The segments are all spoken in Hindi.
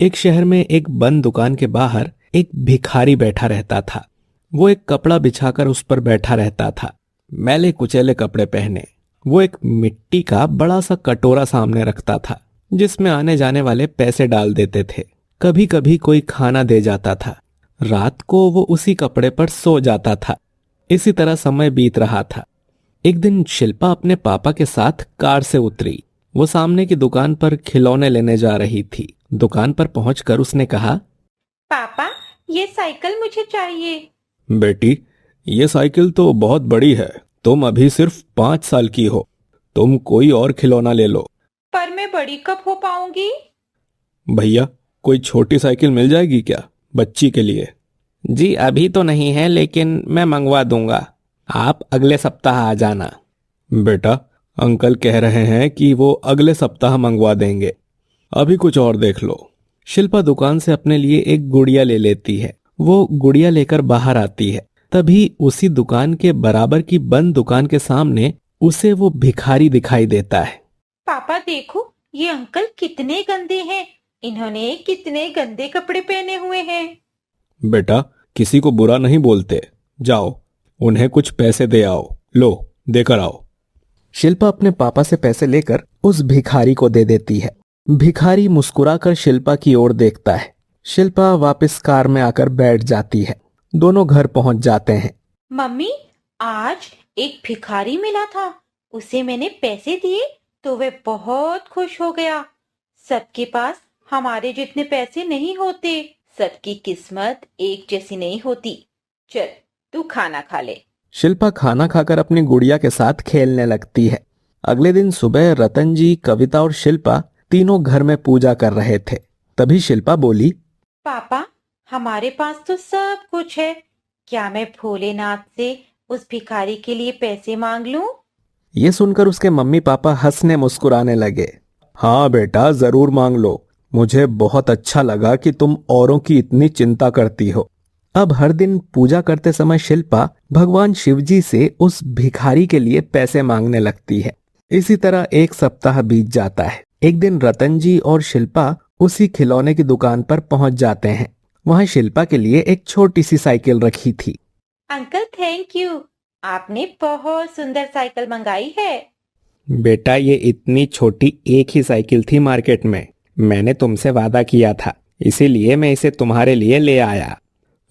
एक शहर में एक बंद दुकान के बाहर एक भिखारी बैठा रहता था। वो एक कपड़ा बिछाकर उस पर बैठा रहता था, मैले कुचैले कपड़े पहने। वो एक मिट्टी का बड़ा सा कटोरा सामने रखता था जिसमें आने जाने वाले पैसे डाल देते थे। कभी कभी कोई खाना दे जाता था। रात को वो उसी कपड़े पर सो जाता था। इसी तरह समय बीत रहा था। एक दिन शिल्पा अपने पापा के साथ कार से उतरी। वो सामने की दुकान पर खिलौने लेने जा रही थी। दुकान पर पहुंचकर उसने कहा, पापा, ये साइकिल मुझे चाहिए। बेटी, ये साइकिल तो बहुत बड़ी है। तुम अभी सिर्फ 5 साल की हो। तुम कोई और खिलौना ले लो। पर मैं बड़ी कब हो पाऊंगी? भैया, कोई छोटी साइकिल मिल जाएगी क्या बच्ची के लिए? जी अभी तो नहीं है, लेकिन मैं मंगवा दूंगा। आप अगले सप्ताह आ जाना। बेटा, अंकल कह रहे हैं कि वो अगले सप्ताह मंगवा देंगे। अभी कुछ और देख लो। शिल्पा दुकान से अपने लिए एक गुड़िया ले लेती है। वो गुड़िया लेकर बाहर आती है। तभी उसी दुकान के बराबर की बंद दुकान के सामने उसे वो भिखारी दिखाई देता है। पापा देखो, ये अंकल कितने गंदे हैं। इन्होंने कितने गंदे कपड़े पहने हुए हैं। बेटा, किसी को बुरा नहीं बोलते। जाओ, उन्हें कुछ पैसे दे आओ। लो, देकर आओ। शिल्पा अपने पापा से पैसे लेकर उस भिखारी को दे देती है। भिखारी मुस्कुराकर शिल्पा की ओर देखता है। शिल्पा वापस कार में आकर बैठ जाती है। दोनों घर पहुंच जाते हैं। मम्मी, आज एक भिखारी मिला था। उसे मैंने पैसे दिए तो वह बहुत खुश हो गया। सबके पास हमारे जितने पैसे नहीं होते। सबकी किस्मत एक जैसी नहीं होती। चल, तू खाना खा ले। शिल्पा खाना खाकर अपनी गुड़िया के साथ खेलने लगती है। अगले दिन सुबह रतन जी, कविता और शिल्पा तीनों घर में पूजा कर रहे थे। तभी शिल्पा बोली, पापा, हमारे पास तो सब कुछ है। क्या मैं भोलेनाथ से उस भिखारी के लिए पैसे मांग लूं? ये सुनकर उसके मम्मी पापा हंसने मुस्कुराने लगे। हाँ बेटा, जरूर मांग लो। मुझे बहुत अच्छा लगा कि तुम औरों की इतनी चिंता करती हो। अब हर दिन पूजा करते समय शिल्पा भगवान शिवजी से उस भिखारी के लिए पैसे मांगने लगती है। इसी तरह एक सप्ताह बीत जाता है। एक दिन रतन जी और शिल्पा उसी खिलौने की दुकान पर पहुंच जाते हैं। वहां शिल्पा के लिए एक छोटी सी साइकिल रखी थी। Uncle, thank you. आपने बहुत सुंदर साइकिल मंगाई है। बेटा, ये इतनी छोटी एक ही साइकिल थी मार्केट में। मैंने तुमसे वादा किया था, इसीलिए मैं इसे तुम्हारे लिए ले आया।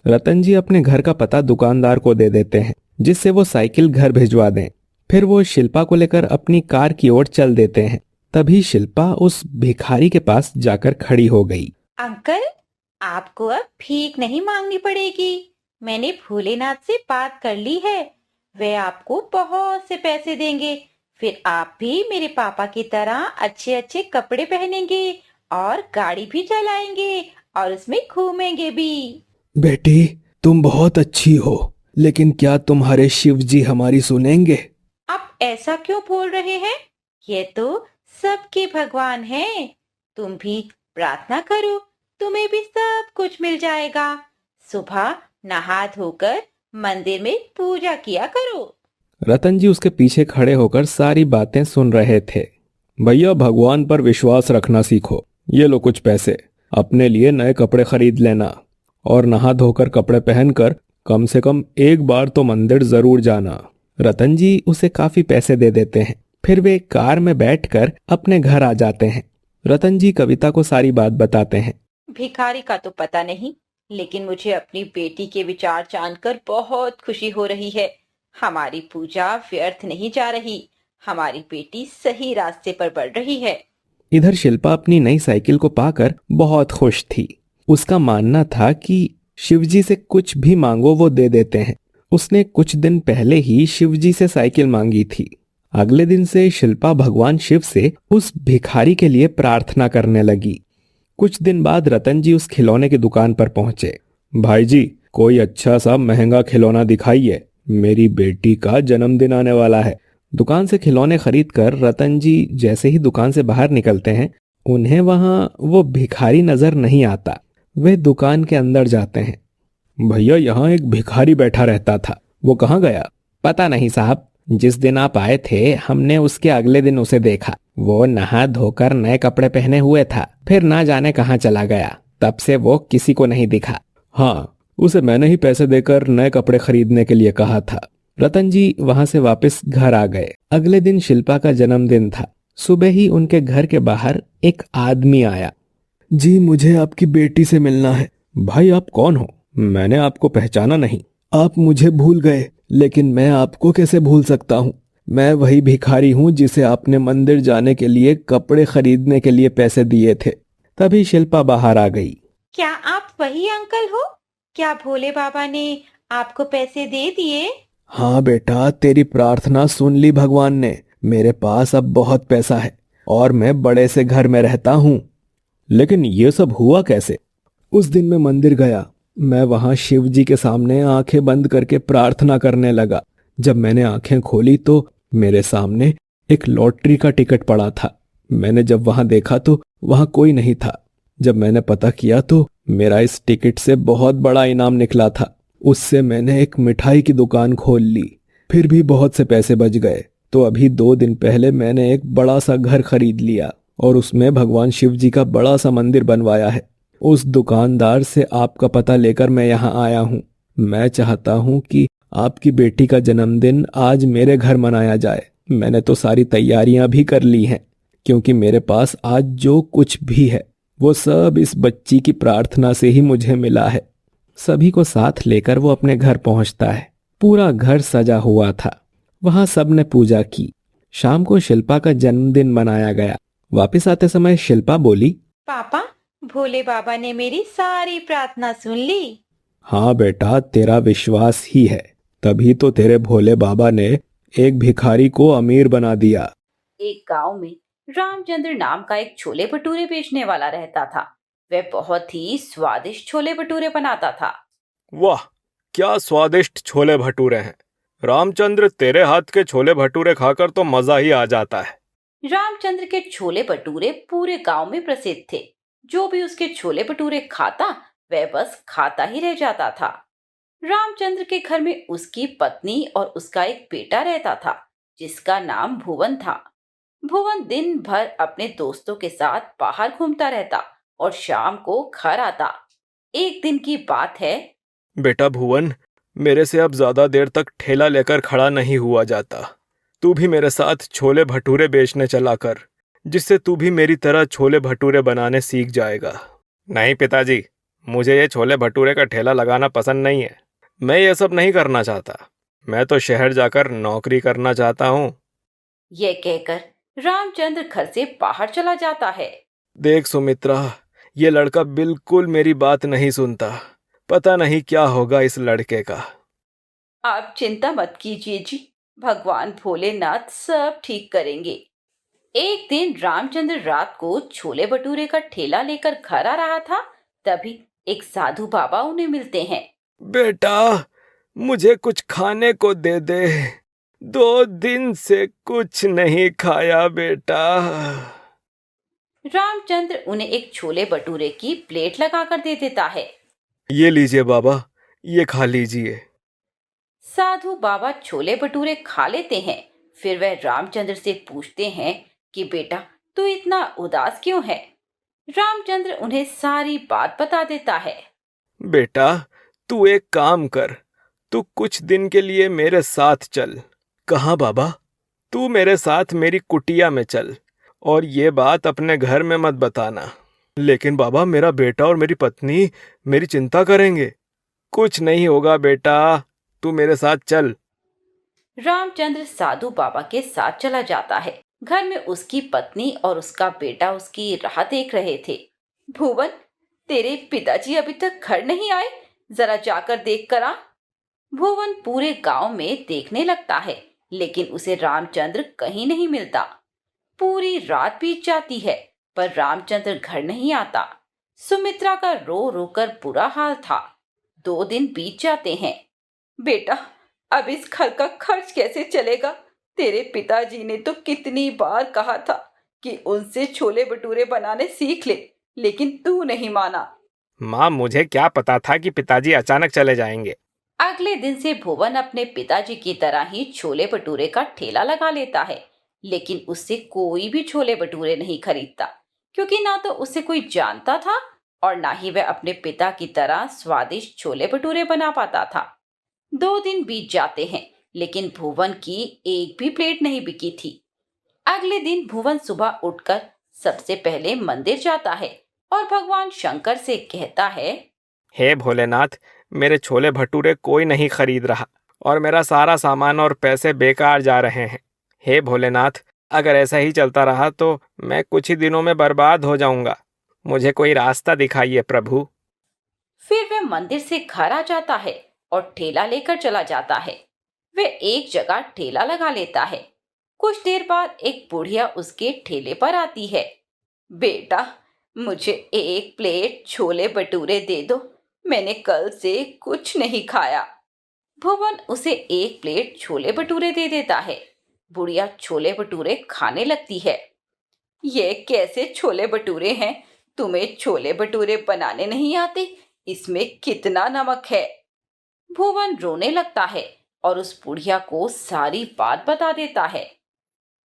रतन जी अपने घर का पता दुकानदार को दे देते हैं, जिससे वो साइकिल घर भिजवा दें। फिर वो शिल्पा को लेकर अपनी कार की ओर चल देते हैं। तभी शिल्पा उस भिखारी के पास जाकर खड़ी हो गई। अंकल, आपको अब भीख नहीं मांगनी पड़ेगी। मैंने भोलेनाथ से बात कर ली है। वे आपको बहुत से पैसे देंगे। फिर आप भी मेरे पापा की तरह अच्छे अच्छे कपड़े पहनेंगे और गाड़ी भी चलाएंगे और उसमें घूमेंगे भी। बेटी, तुम बहुत अच्छी हो, लेकिन क्या तुम्हारे शिव जी हमारी सुनेंगे? आप ऐसा क्यों बोल रहे हैं? ये तो सबके भगवान हैं। तुम भी प्रार्थना करो, तुम्हें भी सब कुछ मिल जाएगा। सुबह नहा धोकर मंदिर में पूजा किया करो। रतन जी उसके पीछे खड़े होकर सारी बातें सुन रहे थे। भैया, भगवान पर विश्वास रखना सीखो। ये लो कुछ पैसे, अपने लिए नए कपड़े खरीद लेना और नहा धोकर कपड़े पहनकर कम से कम एक बार तो मंदिर जरूर जाना। रतन जी उसे काफी पैसे दे देते हैं। फिर वे कार में बैठकर अपने घर आ जाते हैं। रतन जी कविता को सारी बात बताते हैं। भिखारी का तो पता नहीं, लेकिन मुझे अपनी बेटी के विचार जानकर बहुत खुशी हो रही है। हमारी पूजा व्यर्थ नहीं जा रही। हमारी बेटी सही रास्ते पर बढ़ रही है। इधर शिल्पा अपनी नई साइकिल को पाकर बहुत खुश थी। उसका मानना था कि शिवजी से कुछ भी मांगो वो दे देते हैं। उसने कुछ दिन पहले ही शिवजी से साइकिल मांगी थी। अगले दिन से शिल्पा भगवान शिव से उस भिखारी के लिए प्रार्थना करने लगी। कुछ दिन बाद रतन जी उस खिलौने की दुकान पर पहुंचे। भाई जी, कोई अच्छा सा महंगा खिलौना दिखाइए, मेरी बेटी का जन्मदिन आने वाला है। दुकान से खिलौने खरीदकर रतन जी जैसे ही दुकान से बाहर निकलते हैं, उन्हें वहां वो भिखारी नजर नहीं आता। वे दुकान के अंदर जाते हैं। भैया, यहाँ एक भिखारी बैठा रहता था, वो कहाँ गया? पता नहीं साहब, जिस दिन आप आए थे हमने उसके अगले दिन उसे देखा। वो नहा धोकर नए कपड़े पहने हुए था, फिर ना जाने कहाँ चला गया। तब से वो किसी को नहीं दिखा। हाँ, उसे मैंने ही पैसे देकर नए कपड़े खरीदने के लिए कहा था। रतन जी वहां से वापस घर आ गए। अगले दिन शिल्पा का जन्मदिन था। सुबह ही उनके घर के बाहर एक आदमी आया। जी, मुझे आपकी बेटी से मिलना है। भाई, आप कौन हो? मैंने आपको पहचाना नहीं। आप मुझे भूल गए, लेकिन मैं आपको कैसे भूल सकता हूँ? मैं वही भिखारी हूँ जिसे आपने मंदिर जाने के लिए कपड़े खरीदने के लिए पैसे दिए थे। तभी शिल्पा बाहर आ गई। क्या आप वही अंकल हो? क्या भोले बाबा ने आपको पैसे दे दिए? हाँ बेटा, तेरी प्रार्थना सुन ली भगवान ने। मेरे पास अब बहुत पैसा है और मैं बड़े से घर में रहता हूँ। लेकिन ये सब हुआ कैसे? उस दिन मैं मंदिर गया। मैं वहां शिव जी के सामने आंखें बंद करके प्रार्थना करने लगा। जब मैंने आंखें खोली तो मेरे सामने एक लॉटरी का टिकट पड़ा था। मैंने जब वहां देखा तो वहां कोई नहीं था। जब मैंने पता किया तो मेरा इस टिकट से बहुत बड़ा इनाम निकला था। उससे मैंने एक मिठाई की दुकान खोल ली। फिर भी बहुत से पैसे बच गए। तो अभी 2 दिन पहले मैंने एक बड़ा सा घर खरीद लिया और उसमें भगवान शिव जी का बड़ा सा मंदिर बनवाया है। उस दुकानदार से आपका पता लेकर मैं यहाँ आया हूँ। मैं चाहता हूँ कि आपकी बेटी का जन्मदिन आज मेरे घर मनाया जाए। मैंने तो सारी तैयारियां भी कर ली हैं, क्योंकि मेरे पास आज जो कुछ भी है वो सब इस बच्ची की प्रार्थना से ही मुझे मिला है। सभी को साथ लेकर वो अपने घर पहुंचता है। पूरा घर सजा हुआ था। वहां सबने पूजा की। शाम को शिल्पा का जन्मदिन मनाया गया। वापस आते समय शिल्पा बोली, पापा, भोले बाबा ने मेरी सारी प्रार्थना सुन ली। हाँ बेटा, तेरा विश्वास ही है, तभी तो तेरे भोले बाबा ने एक भिखारी को अमीर बना दिया। एक गांव में रामचंद्र नाम का एक छोले भटूरे बेचने वाला रहता था। वह बहुत ही स्वादिष्ट छोले भटूरे बनाता था। वाह, क्या स्वादिष्ट छोले भटूरे हैं। रामचंद्र, तेरे हाथ के छोले भटूरे खाकर तो मजा ही आ जाता है। रामचंद्र के छोले भटूरे पूरे गांव में प्रसिद्ध थे। जो भी उसके छोले भटूरे खाता वह बस खाता ही रह जाता था। रामचंद्र के घर में उसकी पत्नी और उसका एक बेटा रहता था, जिसका नाम भुवन था। भुवन दिन भर अपने दोस्तों के साथ बाहर घूमता रहता और शाम को घर आता। एक दिन की बात है। बेटा भुवन, मेरे से अब ज्यादा देर तक ठेला लेकर खड़ा नहीं हुआ जाता। तू भी मेरे साथ छोले भटूरे बेचने चला कर, जिससे तू भी मेरी तरह छोले भटूरे बनाने सीख जाएगा। नहीं पिताजी, मुझे ये छोले भटूरे का ठेला लगाना पसंद नहीं है। मैं ये सब नहीं करना चाहता। मैं तो शहर जाकर नौकरी करना चाहता हूँ। यह कहकर रामचंद्र घर से बाहर चला जाता है। देख सुमित्रा, ये लड़का बिल्कुल मेरी बात नहीं सुनता। पता नहीं क्या होगा इस लड़के का। आप चिंता मत कीजिए जी, भगवान भोलेनाथ सब ठीक करेंगे। एक दिन रामचंद्र रात को छोले भटूरे का ठेला लेकर घर आ रहा था। तभी एक साधु बाबा उन्हें मिलते हैं। बेटा, मुझे कुछ खाने को दे दे। 2 दिन से कुछ नहीं खाया बेटा। रामचंद्र उन्हें एक छोले भटूरे की प्लेट लगाकर दे देता है। ये लीजिए बाबा, ये खा लीजिए। साधु बाबा छोले भटूरे खा लेते हैं। फिर वह रामचंद्र से पूछते हैं कि बेटा, तू इतना उदास क्यों है? रामचंद्र उन्हें सारी बात बता देता है। बेटा, तू एक काम कर, तू कुछ दिन के लिए मेरे साथ चल। कहाँ बाबा? तू मेरे साथ मेरी कुटिया में चल, और ये बात अपने घर में मत बताना। लेकिन बाबा, मेरा बेटा और मेरी पत्नी मेरी चिंता करेंगे। कुछ नहीं होगा बेटा, तू मेरे साथ चल। रामचंद्र साधु बाबा के साथ चला जाता है। घर में उसकी पत्नी और उसका बेटा उसकी राह देख रहे थे। भुवन, तेरे पिताजी अभी तक घर नहीं आए, जरा जाकर देख कर आ। भुवन पूरे गांव में देखने लगता है, लेकिन उसे रामचंद्र कहीं नहीं मिलता। पूरी रात बीत जाती है, पर रामचंद्र घर नहीं आता। सुमित्रा का रो रो कर बुरा हाल था। 2 दिन बीत जाते हैं। बेटा, अब इस घर का खर्च कैसे चलेगा? तेरे पिताजी ने तो कितनी बार कहा था कि उनसे छोले भटूरे बनाने सीख ले, लेकिन तू नहीं माना। माँ, मुझे क्या पता था कि पिताजी अचानक चले जाएंगे। अगले दिन से भुवन अपने पिताजी की तरह ही छोले भटूरे का ठेला लगा लेता है। लेकिन उससे कोई भी छोले भटूरे नहीं खरीदता, क्योंकि ना तो उसे कोई जानता था और ना ही वह अपने पिता की तरह स्वादिष्ट छोले भटूरे बना पाता था। 2 दिन बीत जाते हैं, लेकिन भुवन की एक भी प्लेट नहीं बिकी थी। अगले दिन भुवन सुबह उठकर सबसे पहले मंदिर जाता है और भगवान शंकर से कहता है, हे भोलेनाथ, मेरे छोले भटूरे कोई नहीं खरीद रहा और मेरा सारा सामान और पैसे बेकार जा रहे हैं। हे भोलेनाथ, अगर ऐसा ही चलता रहा तो मैं कुछ ही दिनों में बर्बाद हो जाऊंगा। मुझे कोई रास्ता दिखाइए प्रभु। फिर वह मंदिर से घर आ जाता है और ठेला लेकर चला जाता है। वह एक जगह ठेला लगा लेता है। कुछ देर बाद एक बुढ़िया उसके ठेले पर आती है। बेटा, मुझे 1 प्लेट छोले भटूरे दे दो, मैंने कल से कुछ नहीं खाया। भुवन उसे 1 प्लेट छोले भटूरे दे देता है। बुढ़िया छोले भटूरे खाने लगती है। ये कैसे छोले भटूरे हैं? तुम्हें छोले भटूरे बनाने नहीं आते? इसमें कितना नमक है? भुवन रोने लगता है और उस बुढ़िया को सारी बात बता देता है।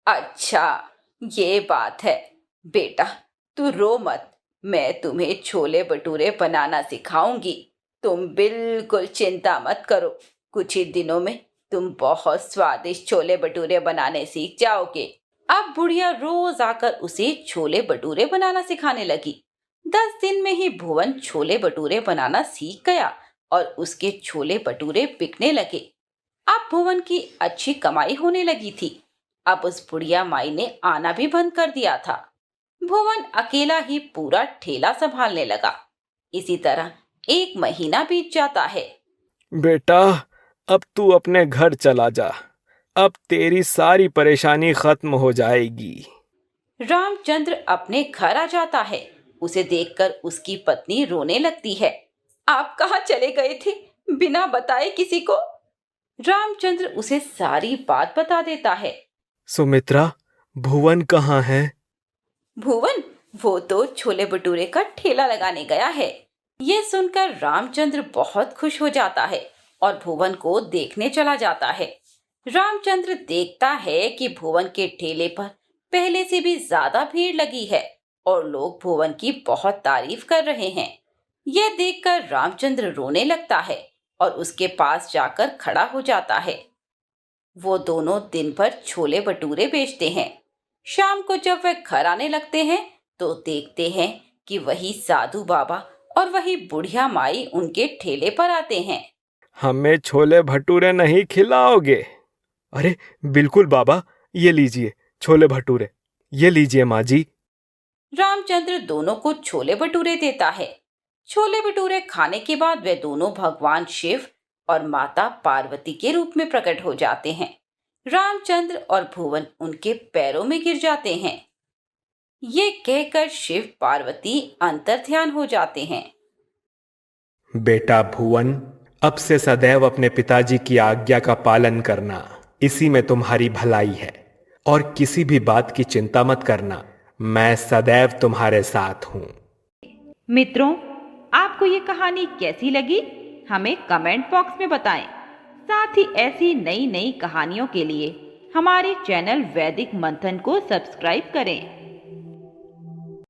अच्छा, ये बात है। बेटा, तू रो मत, मैं तुम्हें छोले भटूरे बनाना सिखाऊंगी। तुम बिल्कुल चिंता मत करो, कुछ ही दिनों में तुम बहुत स्वादिष्ट छोले भटूरे बनाने सीख जाओगे। अब बुढ़िया रोज आकर उसे छोले भटूरे बनाना सिखाने लगी। 10 दिन में ही भुवन छोले भटूरे बनाना सीख गया और उसके छोले भटूरे बिकने लगे। अब भुवन की अच्छी कमाई होने लगी थी। अब उस बुढ़िया माई ने आना भी बंद कर दिया था। भुवन अकेला ही पूरा ठेला संभालने लगा। इसी तरह 1 महीना बीत जाता है। बेटा, अब तू अपने घर चला जा। अब तेरी सारी परेशानी खत्म हो जाएगी। रामचंद्र अपने घर आ जाता है। उसे देखकर उसकी पत्नी रोने लगती है। आप कहाँ चले गए थे बिना बताए किसी को? रामचंद्र उसे सारी बात बता देता है। सुमित्रा, भुवन कहाँ है? भुवन, वो तो छोले भटूरे का ठेला लगाने गया है। ये सुनकर रामचंद्र बहुत खुश हो जाता है और भुवन को देखने चला जाता है। रामचंद्र देखता है कि भुवन के ठेले पर पहले से भी ज्यादा भीड़ लगी है और लोग भुवन की बहुत तारीफ कर रहे हैं। यह देखकर रामचंद्र रोने लगता है और उसके पास जाकर खड़ा हो जाता है। वो दोनों दिन भर छोले भटूरे बेचते हैं। शाम को जब वे घर आने लगते हैं तो देखते हैं कि वही साधु बाबा और वही बुढ़िया माई उनके ठेले पर आते हैं। हमें छोले भटूरे नहीं खिलाओगे? अरे बिल्कुल बाबा, ये लीजिए छोले भटूरे। ये लीजिए माँ जी। रामचंद्र दोनों को छोले भटूरे देता है। छोले भटूरे खाने के बाद वे दोनों भगवान शिव और माता पार्वती के रूप में प्रकट हो जाते हैं। रामचंद्र और भुवन उनके पैरों में गिर जाते हैं। ये कहकर शिव पार्वती अंतर्ध्यान हो जाते हैं। बेटा भुवन, अब से सदैव अपने पिताजी की आज्ञा का पालन करना, इसी में तुम्हारी भलाई है। और किसी भी बात की चिंता मत करना, मैं सदैव तुम्हारे साथ हूं। मित्रों, आपको ये कहानी कैसी लगी हमें कमेंट बॉक्स में बताएं। साथ ही ऐसी नई नई कहानियों के लिए हमारे चैनल वैदिक मंथन को सब्सक्राइब करें।